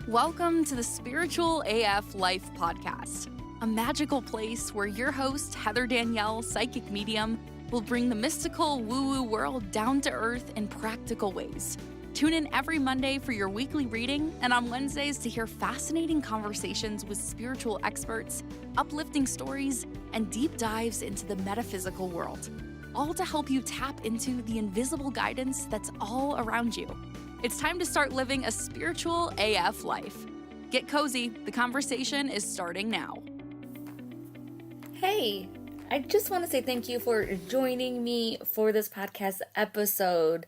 Welcome to the Spiritual AF Life podcast, a magical place where your host, Heather Danielle, psychic medium, will bring the mystical woo-woo world down to earth in practical ways. Tune in every Monday for your weekly reading and on Wednesdays to hear fascinating conversations with spiritual experts, uplifting stories, and deep dives into the metaphysical world, all to help you tap into the invisible guidance that's all around you. It's time to start living a spiritual AF life. Get cozy, the conversation is starting now. Hey, I just want to say thank you for joining me for this podcast episode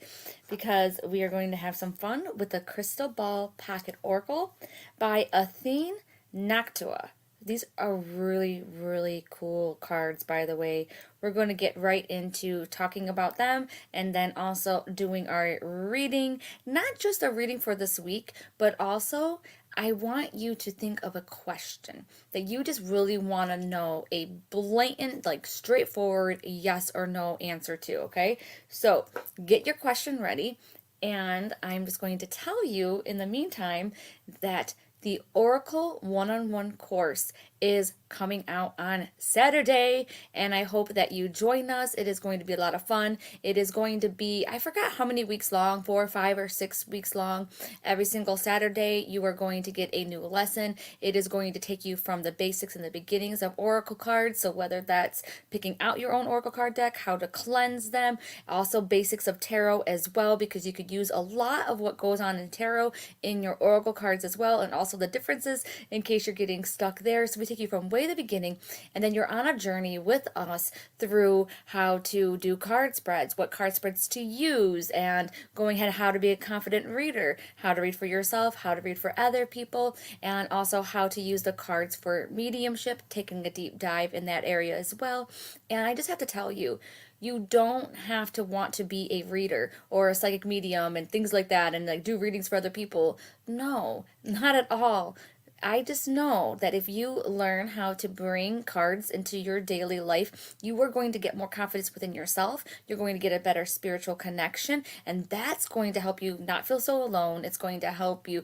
because we are going to have some fun with the Crystal Ball Pocket Oracle by Athene Noctua. These are really, really cool cards, by the way. We're going to get right into talking about them and then also doing our reading. Not just a reading for this week, but also I want you to think of a question that you just really want to know a blatant, straightforward yes or no answer to, okay? So get your question ready, and I'm just going to tell you in the meantime that the Oracle one-on-one course is coming out on Saturday, and I hope that you join us. It is going to be a lot of fun. It is going to be, I forgot how many weeks long, 4 or 5 or 6 weeks long. Every single Saturday, you are going to get a new lesson. It is going to take you from the basics and the beginnings of Oracle cards, so whether that's picking out your own Oracle card deck, how to cleanse them, also basics of tarot as well, because you could use a lot of what goes on in tarot in your Oracle cards as well, and also the differences in case you're getting stuck there. So we take you from way the beginning, and then you're on a journey with us through how to do card spreads, what card spreads to use, and going ahead how to be a confident reader, how to read for yourself, how to read for other people, and also how to use the cards for mediumship, taking a deep dive in that area as well. And I just have to tell you, you don't have to want to be a reader or a psychic medium and things like that and do readings for other people. No, not at all. I just know that if you learn how to bring cards into your daily life, you are going to get more confidence within yourself. You're going to get a better spiritual connection, and that's going to help you not feel so alone. It's going to help you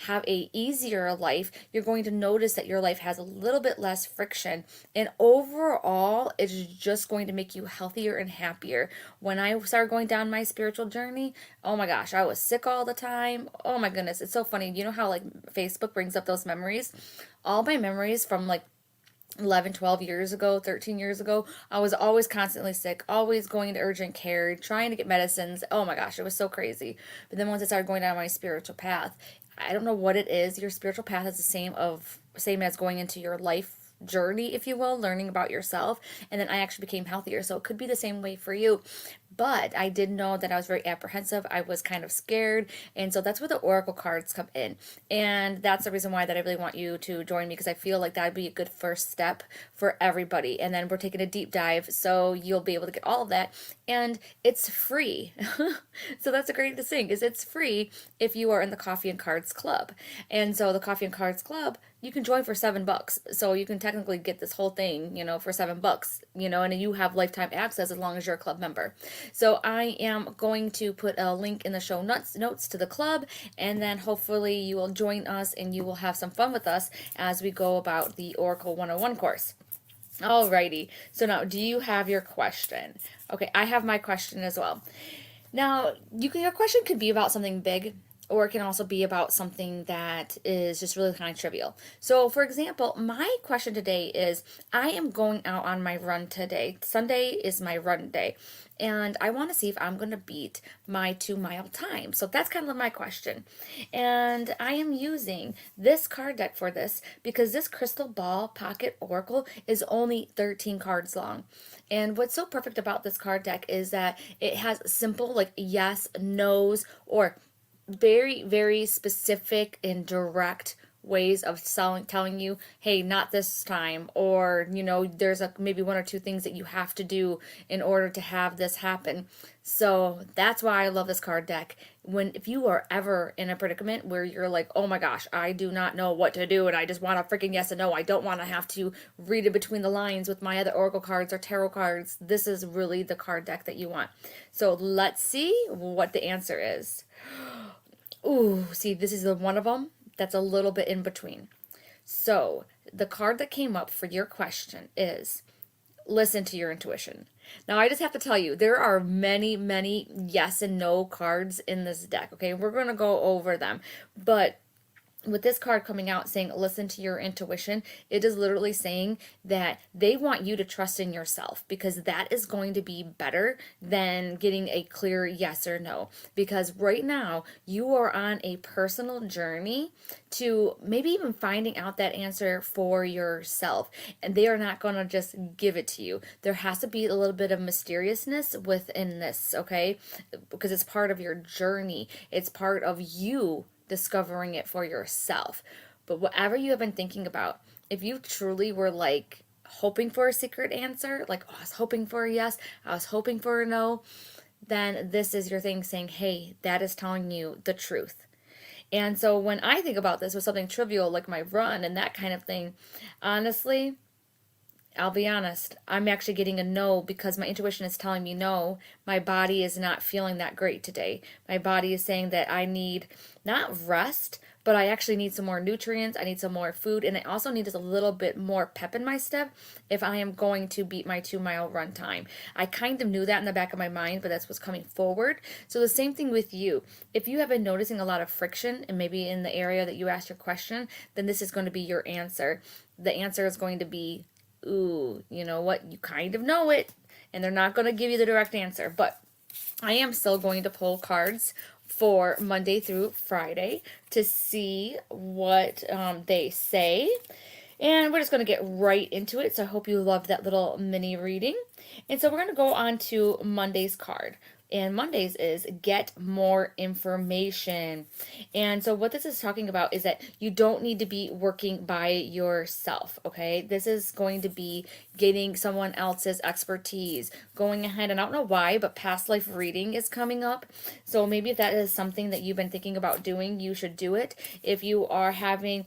have a easier life. You're going to notice that your life has a little bit less friction, and overall, it's just going to make you healthier and happier. When I started going down my spiritual journey, oh my gosh, I was sick all the time. Oh my goodness, it's so funny. You know how Facebook brings up those memories? All my memories from 11, 12 years ago, 13 years ago, I was always constantly sick, always going to urgent care, trying to get medicines. Oh my gosh, it was so crazy. But then once I started going down my spiritual path, I don't know what it is. Your spiritual path is the same as going into your life journey, if you will, learning about yourself. And then I actually became healthier. So it could be the same way for you. But I did know that I was very apprehensive. I was kind of scared. And so that's where the Oracle cards come in. And that's the reason why that I really want you to join me, because I feel like that'd be a good first step for everybody. And then we're taking a deep dive, so you'll be able to get all of that. And it's free. So that's a great thing, is it's free if you are in the Coffee and Cards Club. And so the Coffee and Cards Club, you can join for $7. So you can technically get this whole thing, for $7, and you have lifetime access as long as you're a club member. So I am going to put a link in the show notes to the club, and then hopefully you will join us and you will have some fun with us as we go about the Oracle 101 course. Alrighty, so now do you have your question? Okay, I have my question as well. Now, your question could be about something big, or it can also be about something that is just really kind of trivial. So, for example, my question today is, I am going out on my run today. Sunday is my run day, and I want to see if I'm going to beat my 2-mile time. So that's kind of my question. And I am using this card deck for this because this Crystal Ball Pocket Oracle is only 13 cards long. And what's so perfect about this card deck is that it has simple yes, no's, or very, very specific and direct ways of telling you, hey, not this time, or there's maybe 1 or 2 things that you have to do in order to have this happen. So that's why I love this card deck. If you are ever in a predicament where you're like, oh my gosh, I do not know what to do, and I just want a freaking yes and no, I don't want to have to read it between the lines with my other Oracle cards or tarot cards, this is really the card deck that you want. So let's see what the answer is. Ooh, see, this is one of them that's a little bit in between. So the card that came up for your question is listen to your intuition. Now, I just have to tell you, there are many, many yes and no cards in this deck, okay? We're going to go over them. But with this card coming out saying listen to your intuition, it is literally saying that they want you to trust in yourself, because that is going to be better than getting a clear yes or no. Because right now you are on a personal journey to maybe even finding out that answer for yourself, and they are not going to just give it to you. There has to be a little bit of mysteriousness within this, okay? Because it's part of your journey, it's part of you discovering it for yourself. But whatever you have been thinking about, if you truly were like hoping for a secret answer, like, oh, I was hoping for a yes, I was hoping for a no, then this is your thing saying, hey, that is telling you the truth. And so when I think about this with something trivial like my run and that kind of thing, honestly, I'll be honest, I'm actually getting a no because my intuition is telling me no. My body is not feeling that great today. My body is saying that I need not rest, but I actually need some more nutrients. I need some more food. And I also need just a little bit more pep in my step if I am going to beat my 2-mile run time. I kind of knew that in the back of my mind, but that's what's coming forward. So the same thing with you. If you have been noticing a lot of friction and maybe in the area that you asked your question, then this is going to be your answer. The answer is going to be, ooh, you know what? You kind of know it, and they're not going to give you the direct answer. But I am still going to pull cards for Monday through Friday to see what they say. And we're just going to get right into it. So I hope you loved that little mini reading. And so we're going to go on to Monday's card. And Mondays is get more information. And so what this is talking about is that you don't need to be working by yourself, okay? This is going to be getting someone else's expertise, going ahead, and I don't know why, but past life reading is coming up. So maybe if that is something that you've been thinking about doing, you should do it. If you are having,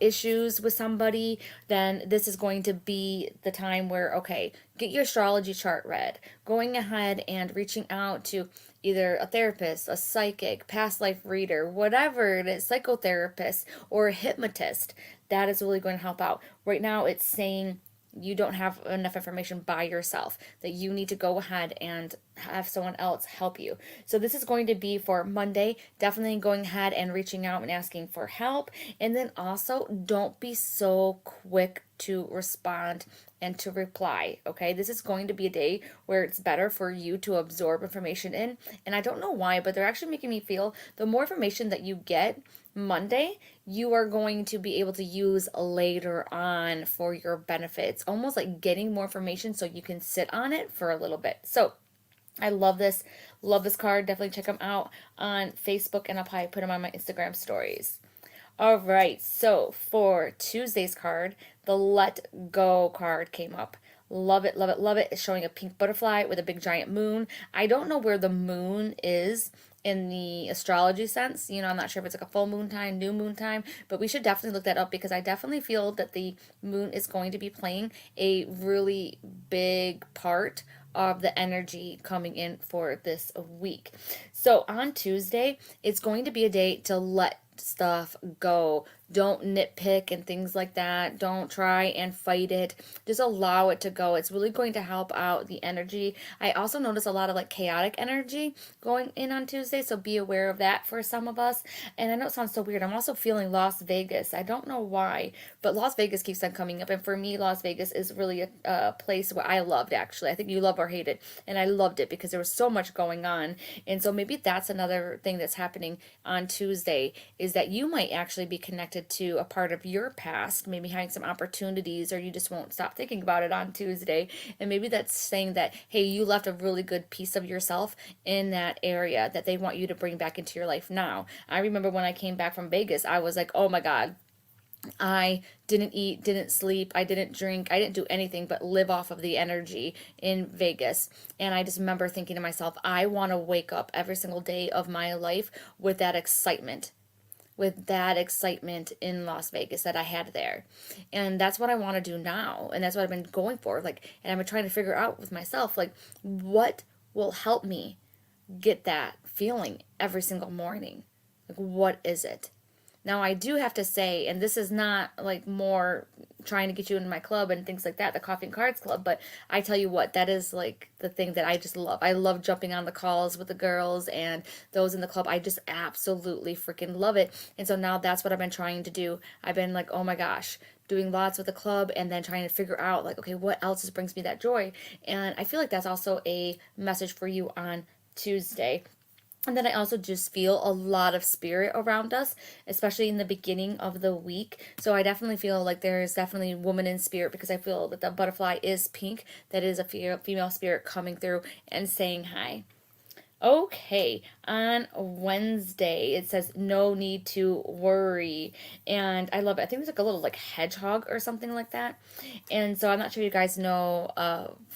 issues with somebody, then this is going to be the time where, okay, get your astrology chart read, going ahead and reaching out to either a therapist, a psychic, past life reader, whatever it is, psychotherapist, or a hypnotist. That is really going to help out. Right now, it's saying you don't have enough information by yourself, that you need to go ahead and have someone else help you. So this is going to be for Monday, definitely going ahead and reaching out and asking for help. And then also, don't be so quick to respond and to reply, okay? This is going to be a day where it's better for you to absorb information in. And I don't know why, but they're actually making me feel the more information that you get Monday, you are going to be able to use later on for your benefit. It's almost like getting more information so you can sit on it for a little bit. So I love this. Love this card. Definitely check them out on Facebook, and I'll probably put them on my Instagram stories. All right, so for Tuesday's card, the Let Go card came up. Love it, love it, love it. It's showing a pink butterfly with a big giant moon. I don't know where the moon is in the astrology sense. I'm not sure if it's like a full moon time, new moon time, but we should definitely look that up because I definitely feel that the moon is going to be playing a really big part of the energy coming in for this week. So on Tuesday, it's going to be a day to let stuff go. Don't nitpick and things like that. Don't try and fight it. Just allow it to go. It's really going to help out the energy. I also notice a lot of like chaotic energy going in on Tuesday, so be aware of that for some of us. And I know it sounds so weird. I'm also feeling Las Vegas. I don't know why, but Las Vegas keeps on coming up. And for me, Las Vegas is really a place where I loved, actually. I think you love or hate it. And I loved it because there was so much going on. And so maybe that's another thing that's happening on Tuesday, is that you might actually be connected to a part of your past, maybe having some opportunities, or you just won't stop thinking about it on Tuesday. And maybe that's saying that, hey, you left a really good piece of yourself in that area that they want you to bring back into your life now. I remember when I came back from Vegas, I was like, oh my God, I didn't eat, didn't sleep, I didn't drink, I didn't do anything but live off of the energy in Vegas. And I just remember thinking to myself, I want to wake up every single day of my life with that excitement in Las Vegas that I had there. And that's what I want to do now. And that's what I've been going for. And I've been trying to figure out with myself, what will help me get that feeling every single morning? What is it? Now, I do have to say, and this is not like more trying to get you into my club and things like that, the Coffee and Cards Club, but I tell you what, that is like the thing that I just love. I love jumping on the calls with the girls and those in the club. I just absolutely freaking love it. And so now that's what I've been trying to do. I've been like, oh my gosh, doing lots with the club and then trying to figure out like, okay, what else just brings me that joy? And I feel like that's also a message for you on Tuesday. And then I also just feel a lot of spirit around us, especially in the beginning of the week. So I definitely feel like there is definitely woman in spirit, because I feel that the butterfly is pink. That is a female spirit coming through and saying hi. Okay, on Wednesday it says no need to worry, and I love it. I think it's like a little like hedgehog or something like that. And so I'm not sure if you guys know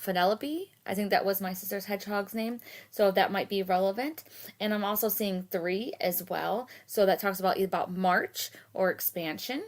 Penelope. I think that was my sister's hedgehog's name, so that might be relevant. And I'm also seeing 3 as well, so that talks about March or expansion.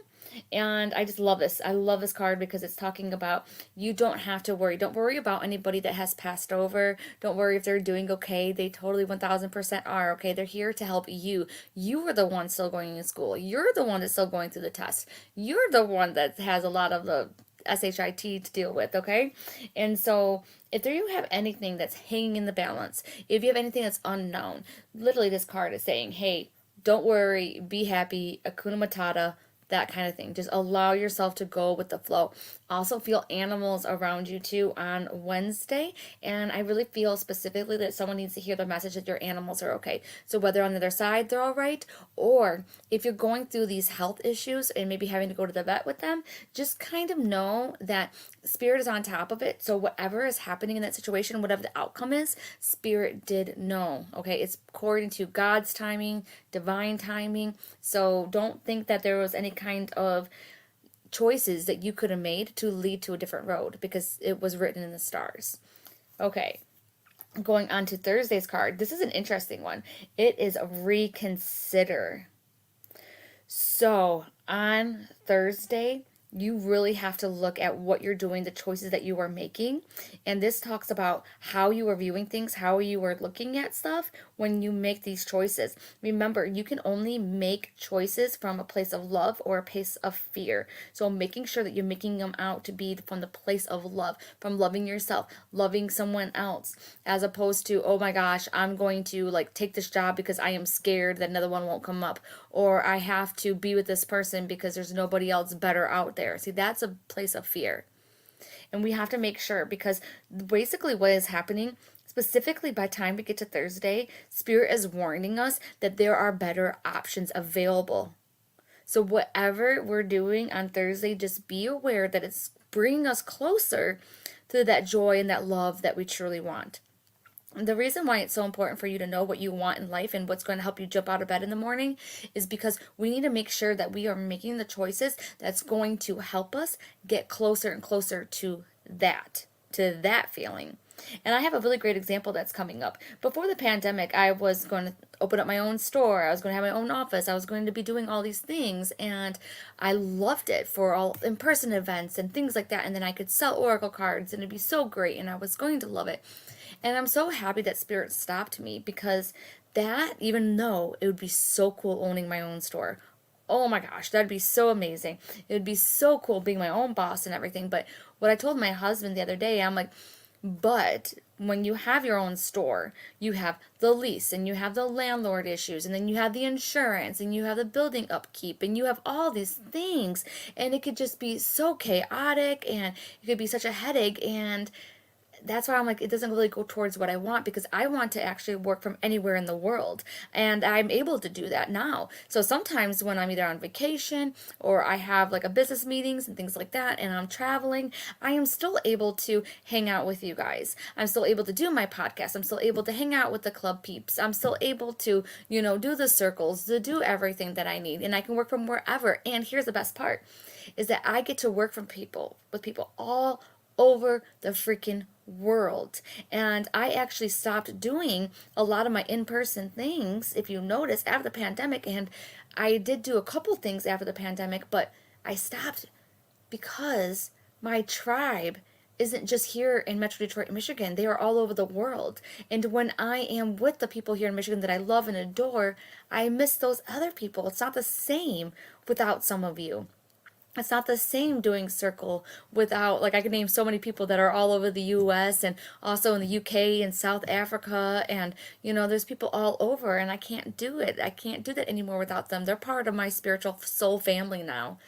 And I just love this. I love this card because it's talking about you don't have to worry. Don't worry about anybody that has passed over. Don't worry if they're doing okay. They totally 1000% are okay. They're here to help you. You are the one still going to school. You're the one that's still going through the test. You're the one that has a lot of the SHIT to deal with, okay? And so if there you have anything that's hanging in the balance, if you have anything that's unknown, literally this card is saying, hey, don't worry, be happy, Akuna Matata, that kind of thing. Just allow yourself to go with the flow. Also feel animals around you too on Wednesday. And I really feel specifically that someone needs to hear the message that your animals are okay. So whether on the other side they're all right, or if you're going through these health issues and maybe having to go to the vet with them, just kind of know that spirit is on top of it. So whatever is happening in that situation, whatever the outcome is, spirit did know. Okay, it's according to God's timing, divine timing. So don't think that there was any kind of choices that you could have made to lead to a different road, because it was written in the stars. Okay, going on to Thursday's card. This is an interesting one. It is reconsider. So on Thursday, you really have to look at what you're doing, the choices that you are making. And this talks about how you are viewing things, how you are looking at stuff when you make these choices. Remember, you can only make choices from a place of love or a place of fear. So making sure that you're making them out to be from the place of love, from loving yourself, loving someone else, as opposed to, oh my gosh, I'm going to like take this job because I am scared that another one won't come up, or I have to be with this person because there's nobody else better out there. See, that's a place of fear. And we have to make sure, because basically what is happening, specifically by the time we get to Thursday, Spirit is warning us that there are better options available. So whatever we're doing on Thursday, just be aware that it's bringing us closer to that joy and that love that we truly want. The reason why it's so important for you to know what you want in life and what's going to help you jump out of bed in the morning is because we need to make sure that we are making the choices that's going to help us get closer and closer to that feeling. And I have a really great example that's coming up. Before the pandemic, I was going to open up my own store. I was going to have my own office. I was going to be doing all these things. And I loved it for all in-person events and things like that. And then I could sell Oracle cards and it'd be so great. And I was going to love it. And I'm so happy that Spirit stopped me, because that, even though it would be so cool owning my own store, oh my gosh, that'd be so amazing. It would be so cool being my own boss and everything. But what I told my husband the other day, I'm like, but when you have your own store, you have the lease and you have the landlord issues, and then you have the insurance and you have the building upkeep and you have all these things, and it could just be so chaotic and it could be such a headache. And that's why I'm like, it doesn't really go towards what I want, because I want to actually work from anywhere in the world. And I'm able to do that now. So sometimes when I'm either on vacation or I have like a business meetings and things like that, and I'm traveling, I am still able to hang out with you guys. I'm still able to do my podcast. I'm still able to hang out with the club peeps. I'm still able to, do the circles, to do everything that I need. And I can work from wherever. And here's the best part, is that I get to work with people all over the freaking world. And I actually stopped doing a lot of my in-person things, if you notice, after the pandemic. And I did do a couple things after the pandemic, but I stopped because my tribe isn't just here in Metro Detroit, Michigan. They are all over the world. And when I am with the people here in Michigan that I love and adore, I miss those other people. It's not the same without some of you. It's not the same doing circle without, like, I can name so many people that are all over the US and also in the UK and South Africa, and there's people all over, and I can't do it. I can't do that anymore without them. They're part of my spiritual soul family now.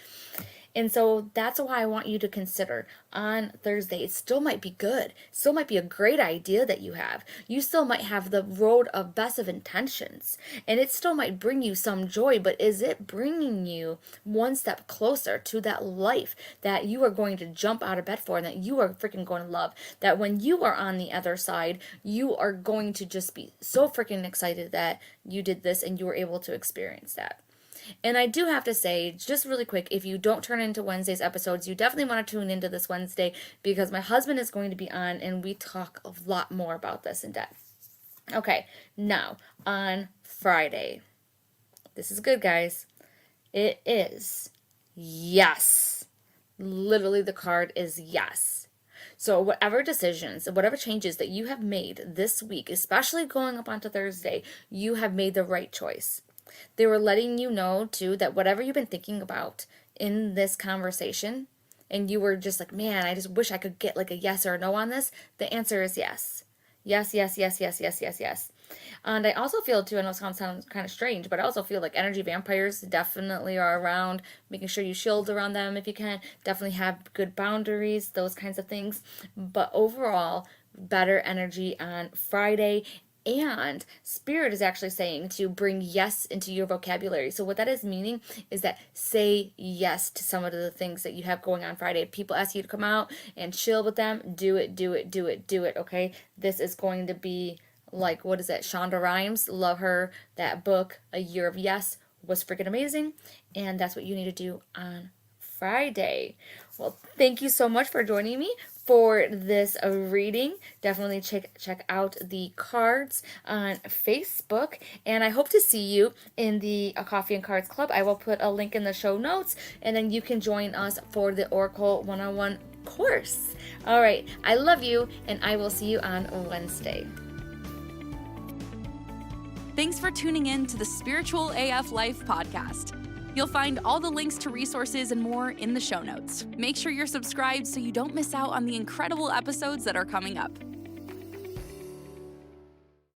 And so that's why I want you to consider on Thursday. It still might be good. Still might be a great idea that you have. You still might have the road of best of intentions. And it still might bring you some joy, but is it bringing you one step closer to that life that you are going to jump out of bed for and that you are freaking going to love? That when you are on the other side, you are going to just be so freaking excited that you did this and you were able to experience that. And I do have to say, just really quick, if you don't turn into Wednesday's episodes, you definitely want to tune into this Wednesday because my husband is going to be on and we talk a lot more about this in depth. Okay, now on Friday. This is good, guys. It is yes. Literally, the card is yes. So whatever decisions, whatever changes that you have made this week, especially going up onto Thursday, you have made the right choice. They were letting you know, too, that whatever you've been thinking about in this conversation, and you were just like, man, I just wish I could get like a yes or a no on this, the answer is yes. Yes, yes, yes, yes, yes, yes, yes. And I also feel, too, I know it sounds kind of strange, but I also feel like energy vampires definitely are around, making sure you shield around them if you can, definitely have good boundaries, those kinds of things. But overall, better energy on Friday. And Spirit is actually saying to bring yes into your vocabulary. So what that is meaning is that say yes to some of the things that you have going on Friday. If people ask you to come out and chill with them, do it, do it, do it, do it, okay? This is going to be like, what is that? Shonda Rhimes, love her. That book, A Year of Yes, was freaking amazing. And that's what you need to do on Friday. Well, thank you so much for joining me for this reading. Definitely check out the cards on Facebook, and I hope to see you in the Coffee and Cards Club. I will put a link in the show notes, and then you can join us for the Oracle 101 course. All right, I love you, and I will see you on Wednesday. Thanks for tuning in to the Spiritual AF Life podcast. You'll find all the links to resources and more in the show notes. Make sure you're subscribed so you don't miss out on the incredible episodes that are coming up.